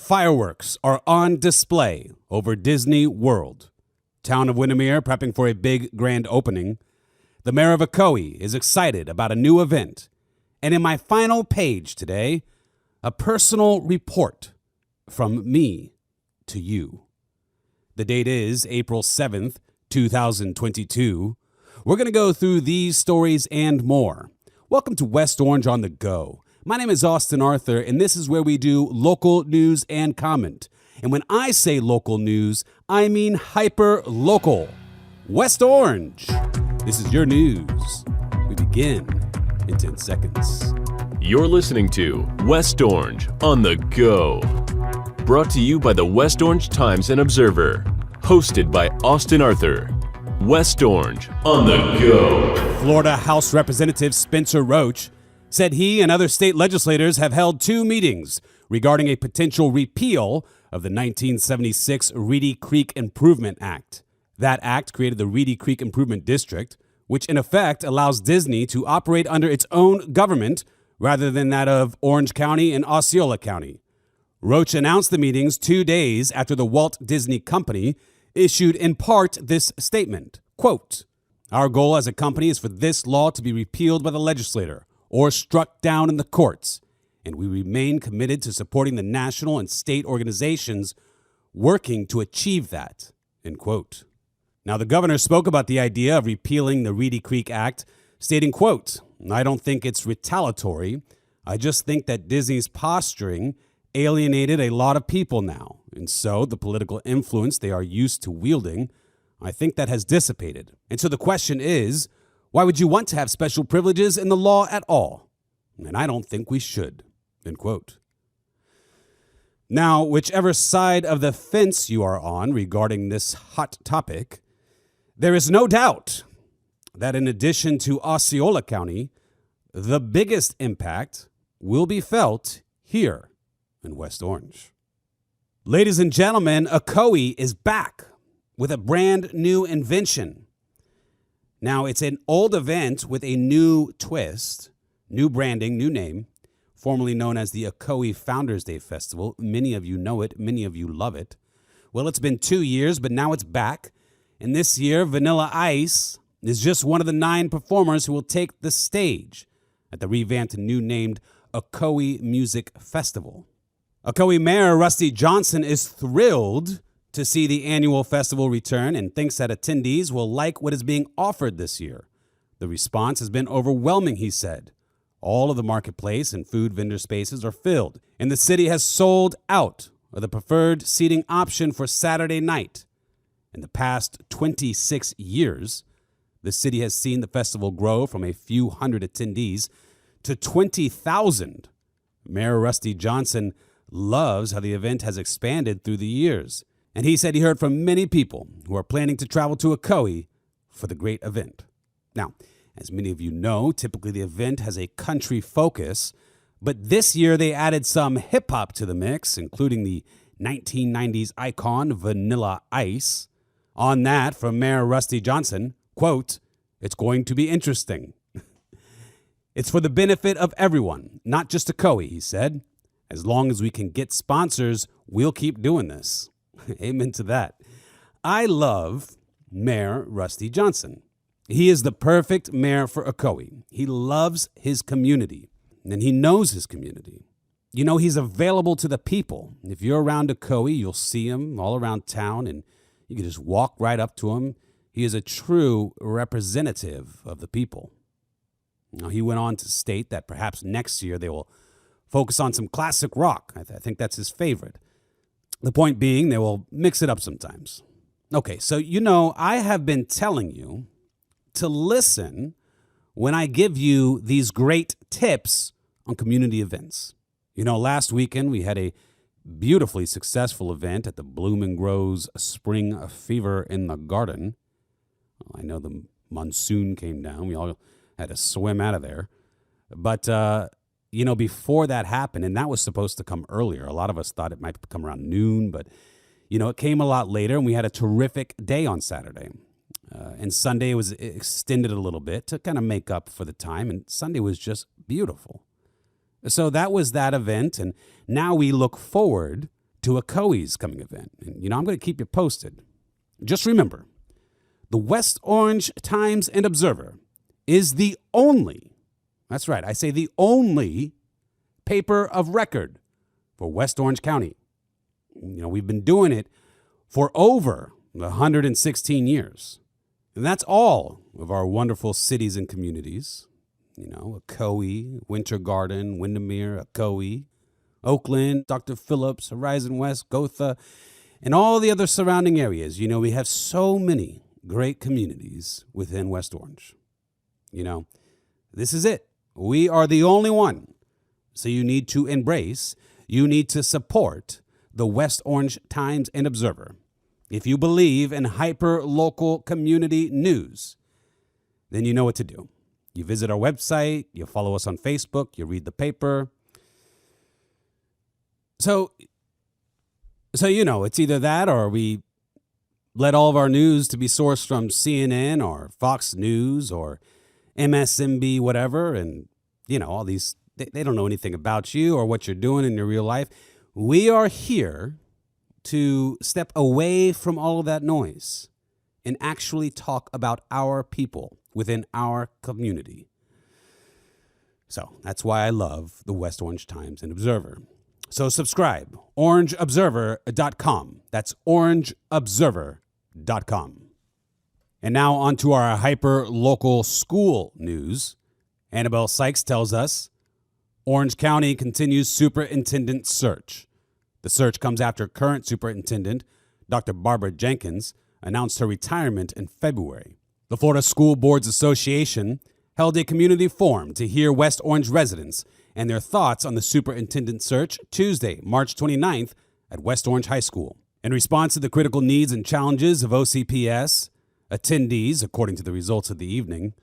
Fireworks are on display over Disney World. Town of Windermere prepping for a big grand opening. The Mayor of Ocoee is excited about a new event. And in my final page today, a personal report from me to you. The date is April 7th, 2022. We're going to go through these stories and more. Welcome to West Orange on the Go. My name is Austin Arthur, and this is where we do local news and comment. And when I say local news, I mean hyper-local. West Orange. This is your news. We begin in 10 seconds. You're listening to West Orange on the Go. Brought to you by the West Orange Times and Observer. Hosted by Austin Arthur. West Orange on the Go. Florida House Representative Spencer Roach said he and other state legislators have held two meetings regarding a potential repeal of the 1976 Reedy Creek Improvement Act. That act created the Reedy Creek Improvement District, which in effect allows Disney to operate under its own government rather than that of Orange County and Osceola County. Roach announced the meetings 2 days after the Walt Disney Company issued in part this statement, quote, "Our goal as a company is for this law to be repealed by the legislature or struck down in the courts, and we remain committed to supporting the national and state organizations working to achieve that," end quote. Now, the governor spoke about the idea of repealing the Reedy Creek Act, stating, quote, "I don't think it's retaliatory. I just think that Disney's posturing alienated a lot of people now, and so the political influence they are used to wielding, I think that has dissipated. And so the question is, why would you want to have special privileges in the law at all? And I don't think we should," end quote. Now, whichever side of the fence you are on regarding this hot topic, there is no doubt that in addition to Osceola County, the biggest impact will be felt here in West Orange. Ladies and gentlemen, Ocoee is back with a brand new invention. Now, it's an old event with a new twist, new branding, new name, formerly known as the Ocoee Founders Day Festival. Many of you know it. Many of you love it. Well, it's been 2 years, but now it's back. And this year, Vanilla Ice is just one of the 9 performers who will take the stage at the revamped and new named OCE Music Festival. Ocoee Mayor Rusty Johnson is thrilled to see the annual festival return and thinks that attendees will like what is being offered this year. The response has been overwhelming, he said. All of the marketplace and food vendor spaces are filled, and the city has sold out of the preferred seating option for Saturday night. In the past 26 years, the city has seen the festival grow from a few hundred attendees to 20,000. Mayor Rusty Johnson loves how the event has expanded through the years. And he said he heard from many people who are planning to travel to Ocoee for the great event. Now, as many of you know, typically the event has a country focus, but this year they added some hip-hop to the mix, including the 1990s icon Vanilla Ice. On that, from Mayor Rusty Johnson, quote, "It's going to be interesting. It's for the benefit of everyone, not just Ocoee," he said. "As long as we can get sponsors, we'll keep doing this." Amen to that. I love Mayor Rusty Johnson. He is the perfect mayor for Ocoee. He loves his community, and he knows his community. You know, he's available to the people. If you're around Ocoee, you'll see him all around town, and you can just walk right up to him. He is a true representative of the people. Now, he went on to state that perhaps next year they will focus on some classic rock. I think that's his favorite. The point being, they will mix it up sometimes. Okay, so I have been telling you to listen when I give you these great tips on community events. Last weekend we had a beautifully successful event at the Bloom and Grows Spring Fever in the Garden. I know the monsoon came down. We all had to swim out of there. But before that happened, and that was supposed to come earlier. A lot of us thought it might come around noon, but, it came a lot later, and we had a terrific day on Saturday. And Sunday was extended a little bit to kind of make up for the time, and Sunday was just beautiful. So that was that event, and now we look forward to Ocoee's coming event. And, I'm going to keep you posted. Just remember, the West Orange Times and Observer is the only, that's right, I say the only paper of record for West Orange County. We've been doing it for over 116 years. And that's all of our wonderful cities and communities. Ocoee, Winter Garden, Windermere, Ocoee, Oakland, Dr. Phillips, Horizon West, Gotha, and all the other surrounding areas. We have so many great communities within West Orange. This is it. We are the only one. So you need to embrace, you need to support the West Orange Times and Observer. If you believe in hyper-local community news, then you know what to do. You visit our website, you follow us on Facebook, you read the paper. So it's either that or we let all of our news to be sourced from CNN or Fox News or MSNBC, whatever. And, all these, they don't know anything about you or what you're doing in your real life. We are here to step away from all of that noise and actually talk about our people within our community. So that's why I love the West Orange Times and Observer. So subscribe, orangeobserver.com. That's orangeobserver.com. And now on to our hyper-local school news. Annabelle Sykes tells us Orange County continues superintendent search. The search comes after current superintendent, Dr. Barbara Jenkins, announced her retirement in February. The Florida School Boards Association held a community forum to hear West Orange residents and their thoughts on the superintendent search Tuesday, March 29th at West Orange High School. In response to the critical needs and challenges of OCPS, attendees, according to the results of the evening,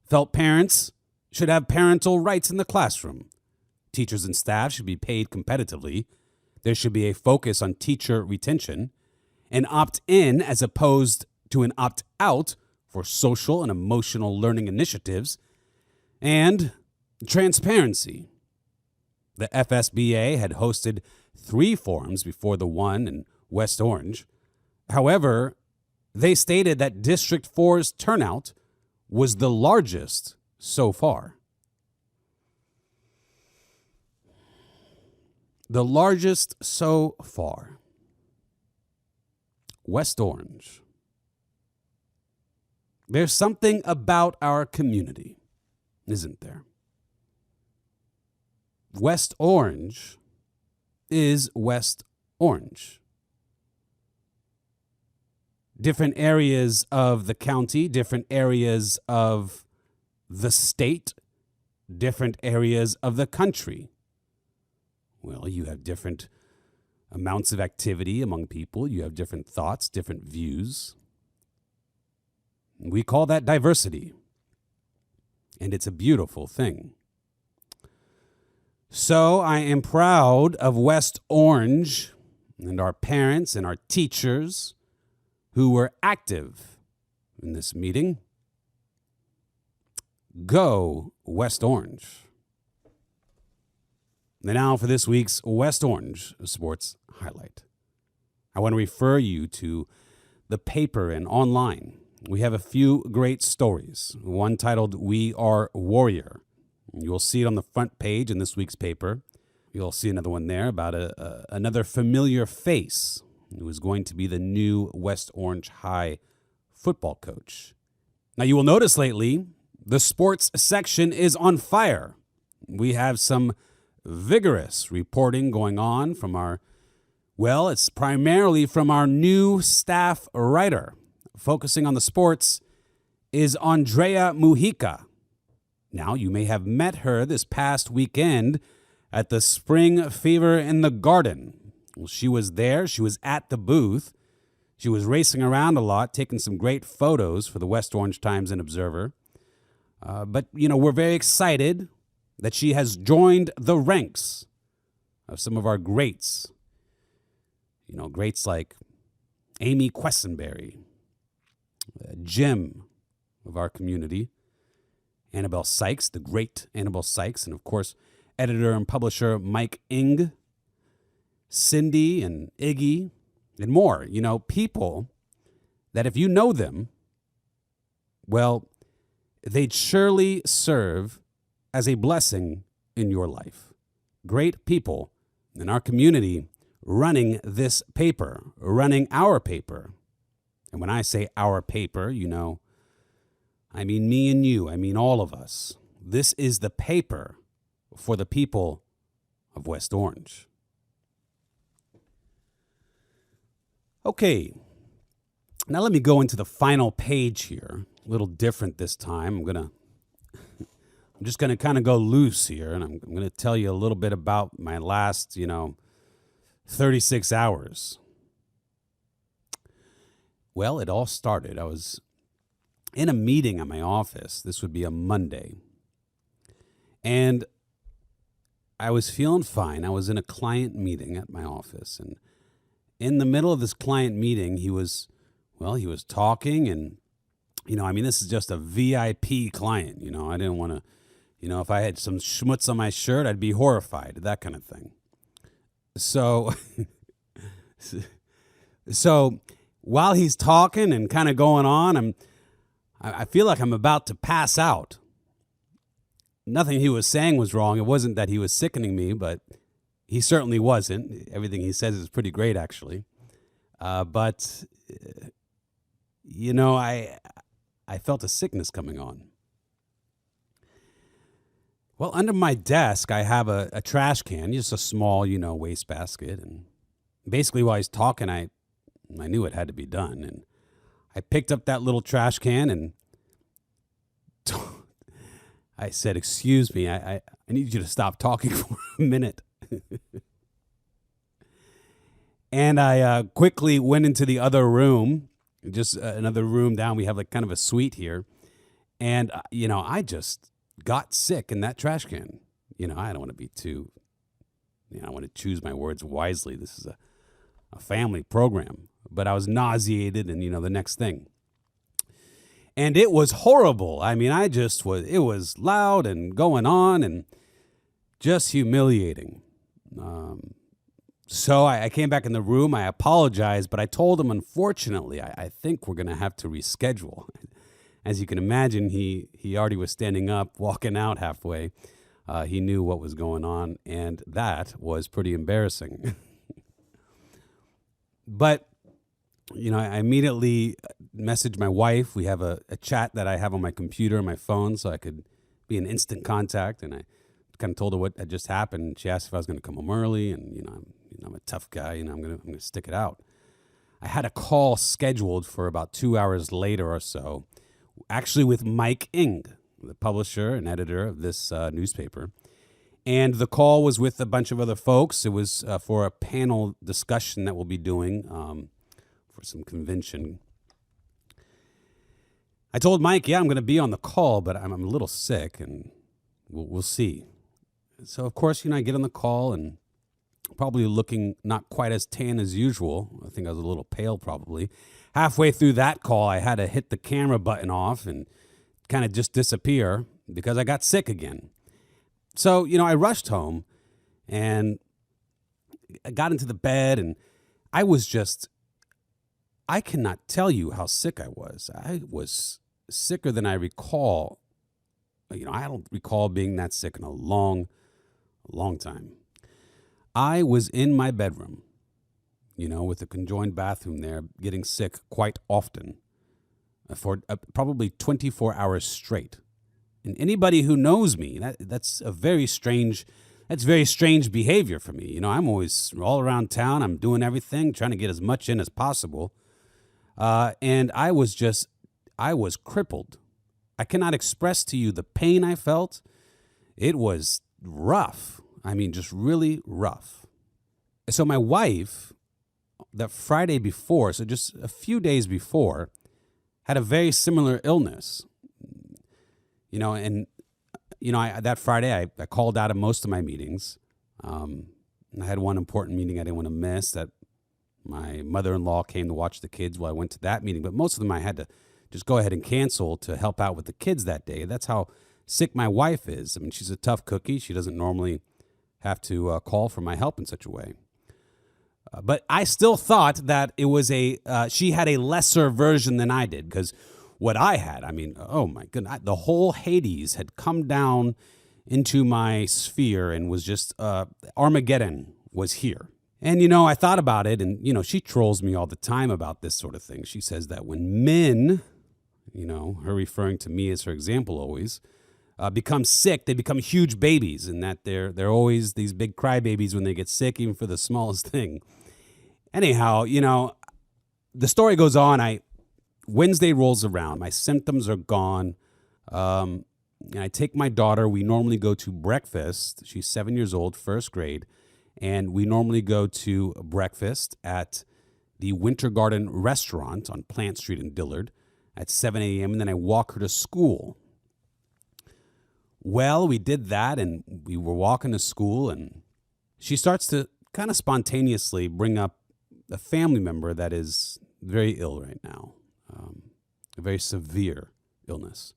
felt parents should have parental rights in the classroom. Teachers and staff should be paid competitively. There should be a focus on teacher retention, an opt-in as opposed to an opt-out for social and emotional learning initiatives, and transparency. The FSBA had hosted 3 forums before the one in West Orange. However, they stated that District 4's turnout was the largest so far. The largest so far. West Orange. There's something about our community, isn't there? West Orange is West Orange. Different areas of the county, different areas of the state, different areas of the country. Well, you have different amounts of activity among people. You have different thoughts, different views. We call that diversity. And it's a beautiful thing. So I am proud of West Orange and our parents and our teachers who were active in this meeting. Go West Orange. And now for this week's West Orange Sports Highlight. I want to refer you to the paper and online. We have a few great stories. One titled We Are Warrior. You'll see it on the front page in this week's paper. You'll see another one there about another familiar face who is going to be the new West Orange High football coach. Now, you will notice lately, the sports section is on fire. We have some vigorous reporting going on from it's primarily from our new staff writer. Focusing on the sports is Andrea Mujica. Now, you may have met her this past weekend at the Spring Fever in the Garden. Well, she was there. She was at the booth. She was racing around a lot, taking some great photos for the West Orange Times and Observer. But we're very excited that she has joined the ranks of some of our greats. Greats like Amy Quessenberry, Jim of our community, Annabelle Sykes, the great Annabelle Sykes, and of course, editor and publisher Mike Ing. Cindy and Iggy and more. People that if you know them, well, they'd surely serve as a blessing in your life. Great people in our community running this paper, running our paper. And when I say our paper, I mean me and you. I mean all of us. This is the paper for the people of West Orange. Okay, now let me go into the final page here. A little different this time. I'm just gonna kind of go loose here, and I'm gonna tell you a little bit about my last, 36 hours. Well, it all started. I was in a meeting at my office. This would be a Monday. And I was feeling fine. I was in a client meeting at my office. And in the middle of this client meeting, he was talking. And, this is just a VIP client. I didn't want to, if I had some schmutz on my shirt, I'd be horrified, that kind of thing. So while he's talking and kind of going on, I feel like I'm about to pass out. Nothing he was saying was wrong. It wasn't that he was sickening me, but he certainly wasn't. Everything he says is pretty great, actually. But I felt a sickness coming on. Well, under my desk, I have a trash can, just a small, wastebasket. And basically while he's talking, I knew it had to be done. And I picked up that little trash can and I said, "Excuse me, I need you to stop talking for a minute." And I quickly went into the other room, just another room down. We have like kind of a suite here. And, I just got sick in that trash can. I don't want to be too, I want to choose my words wisely. This is a family program. But I was nauseated and, the next thing. And it was horrible. It was loud and going on and just humiliating. So I came back in the room. I apologized, but I told him, unfortunately, I think we're going to have to reschedule. As you can imagine, he already was standing up, walking out halfway. He knew what was going on, and that was pretty embarrassing. But I immediately messaged my wife. We have a chat that I have on my computer and my phone so I could be in instant contact. And I kind of told her what had just happened. She asked if I was going to come home early. And, I'm a tough guy. I'm going to stick it out. I had a call scheduled for about 2 hours later or so, actually with Mike Ing, the publisher and editor of this newspaper. And the call was with a bunch of other folks. It was for a panel discussion that we'll be doing for some convention. I told Mike, I'm going to be on the call, but I'm a little sick, and we'll see. So, of course, I get on the call, and probably looking not quite as tan as usual. I think I was a little pale, probably. Halfway through that call, I had to hit the camera button off and kind of just disappear because I got sick again. So, I rushed home, and I got into the bed, and I cannot tell you how sick I was. I was sicker than I recall. I don't recall being that sick in a long time. I was in my bedroom, with a conjoined bathroom there, getting sick quite often for probably 24 hours straight. And anybody who knows me, that's very strange behavior for me. I'm always all around town. I'm doing everything, trying to get as much in as possible. And I was crippled. I cannot express to you the pain I felt. It was rough. Just really rough. So my wife, the Friday before, so just a few days before, had a very similar illness. That Friday I called out of most of my meetings. I had one important meeting I didn't want to miss that my mother-in-law came to watch the kids while I went to that meeting. But most of them I had to just go ahead and cancel to help out with the kids that day. That's how sick my wife is. She's a tough cookie. She doesn't normally have to call for my help in such a way. But I still thought that it was she had a lesser version than I did, because what I had, I mean, oh my goodness, the whole Hades had come down into my sphere and was just, Armageddon was here. And, I thought about it, and, she trolls me all the time about this sort of thing. She says that when men, her referring to me as her example always, become sick, they become huge babies, and that they're always these big crybabies when they get sick, even for the smallest thing. Anyhow, the story goes on. Wednesday rolls around. My symptoms are gone. And I take my daughter. We normally go to breakfast. She's 7 years old, first grade. And we normally go to breakfast at the Winter Garden restaurant on Plant Street in Dillard at 7 a.m. And then I walk her to school. Well, we did that, and we were walking to school, and she starts to kind of spontaneously bring up a family member that is very ill right now, a very severe illness.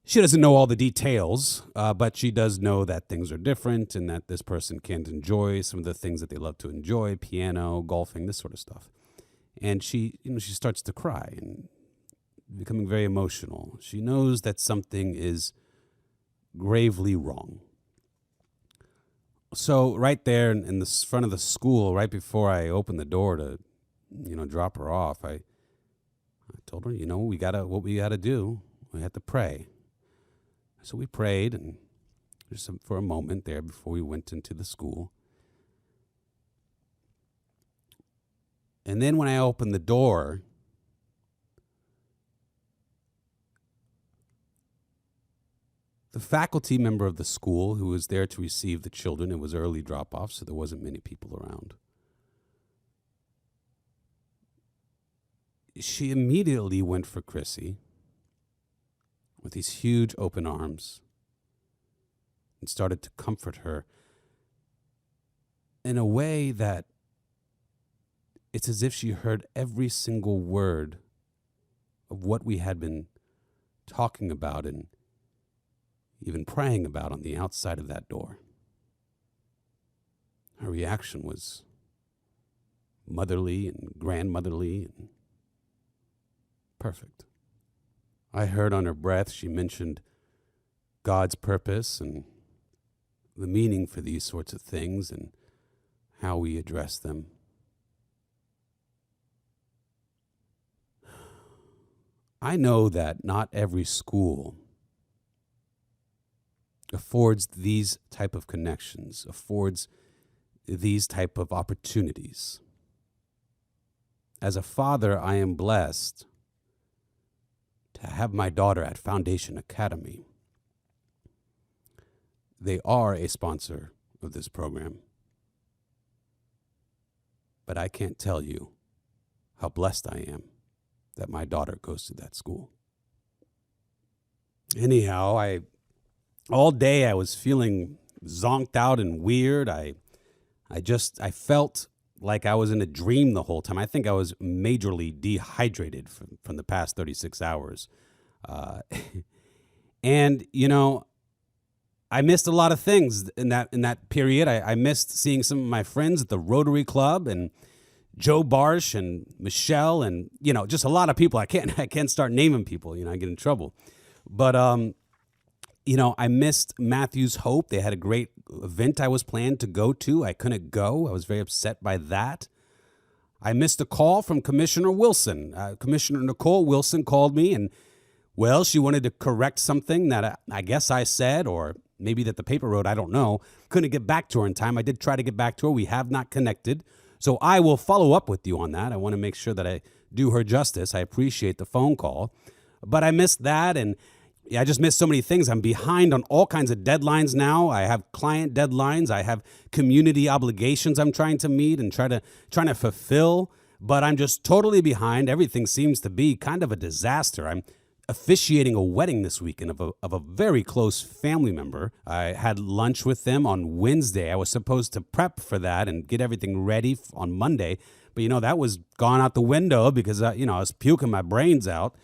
She doesn't know all the details, but she does know that things are different and that this person can't enjoy some of the things that they love to enjoy, piano, golfing, this sort of stuff. And she starts to cry and becoming very emotional. She knows that something is gravely wrong. So right there in the front of the school, right before I opened the door to, drop her off, I told her, what we gotta do. We have to pray. So we prayed, and just for a moment there before we went into the school. And then when I opened the door, the faculty member of the school who was there to receive the children, it was early drop-off, so there wasn't many people around. She immediately went for Chrissy with these huge open arms and started to comfort her in a way that it's as if she heard every single word of what we had been talking about and even praying about on the outside of that door. Her reaction was motherly and grandmotherly and perfect. I heard on her breath she mentioned God's purpose and the meaning for these sorts of things and how we address them. I know that not every school affords these type of connections, affords these type of opportunities. As a father, I am blessed to have my daughter at Foundation Academy. They are a sponsor of this program. But I can't tell you how blessed I am that my daughter goes to that school. Anyhow, all day I was feeling zonked out and weird. I felt like I was in a dream the whole time. I think I was majorly dehydrated from the past 36 hours. And, I missed a lot of things in that period. I missed seeing some of my friends at the Rotary Club and Joe Barsh and Michelle and, just a lot of people. I can't start naming people, I get in trouble. But, I missed Matthew's Hope. They had a great event I was planned to go to. I couldn't go. I was very upset by that. I missed a call from Commissioner Wilson. Commissioner Nicole Wilson called me, and, well, she wanted to correct something that I guess I said, or maybe that the paper wrote, I don't know. Couldn't get back to her in time. I did try to get back to her. We have not connected. So I will follow up with you on that. I want to make sure that I do her justice. I appreciate the phone call. But I missed that, and I just missed so many things. I'm behind on all kinds of deadlines now. I have client deadlines. I have community obligations I'm trying to meet and trying to fulfill. But I'm just totally behind. Everything seems to be kind of a disaster. I'm officiating a wedding this weekend of a very close family member. I had lunch with them on Wednesday. I was supposed to prep for that and get everything ready on Monday. But, that was gone out the window because, I was puking my brains out.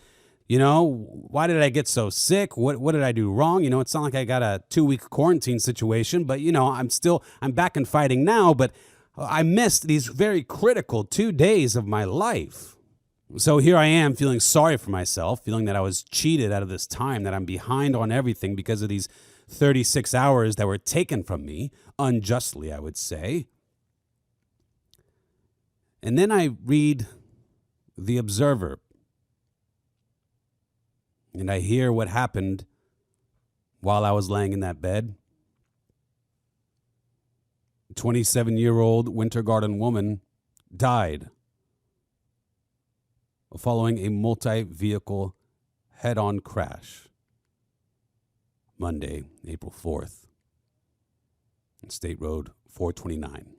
Why did I get so sick? What did I do wrong? It's not like I got a 2-week quarantine situation, but, I'm back and fighting now, but I missed these very critical 2 days of my life. So here I am feeling sorry for myself, feeling that I was cheated out of this time, that I'm behind on everything because of these 36 hours that were taken from me, unjustly, I would say. And then I read The Observer, and I hear what happened while I was laying in that bed. 27-year-old Winter Garden woman died following a multi-vehicle head-on crash Monday, April 4th, on State Road 429.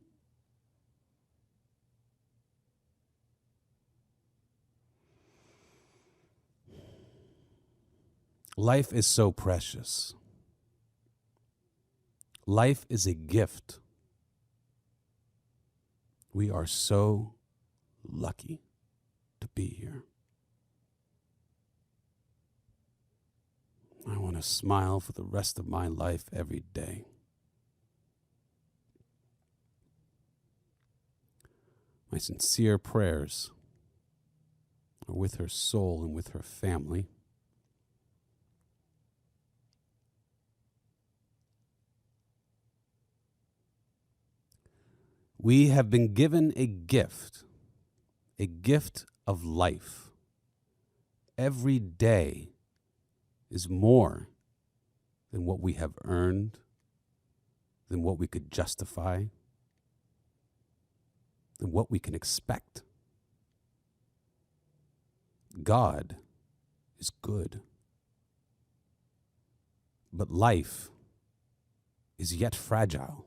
Life is so precious. Life is a gift. We are so lucky to be here. I want to smile for the rest of my life every day. My sincere prayers are with her soul and with her family. We have been given a gift of life. Every day is more than what we have earned, than what we could justify, than what we can expect. God is good, but life is yet fragile.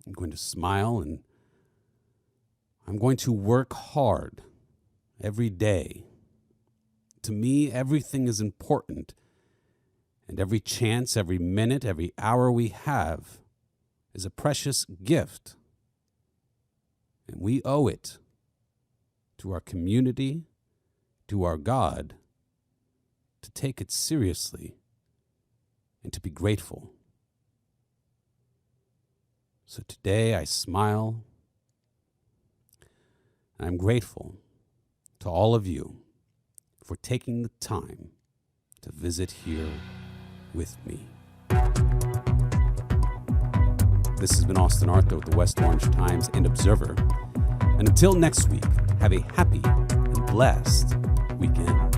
I'm going to smile and I'm going to work hard every day. To me, everything is important, and every chance, every minute, every hour we have is a precious gift, and we owe it to our community, to our God, to take it seriously and to be grateful. So today I smile, and I'm grateful to all of you for taking the time to visit here with me. This has been Austin Arthur with the West Orange Times and Observer. And until next week, have a happy and blessed weekend.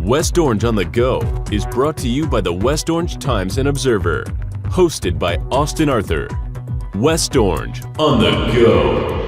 West Orange on the Go is brought to you by the West Orange Times and Observer. Hosted by Austin Arthur. West Orange on the Go.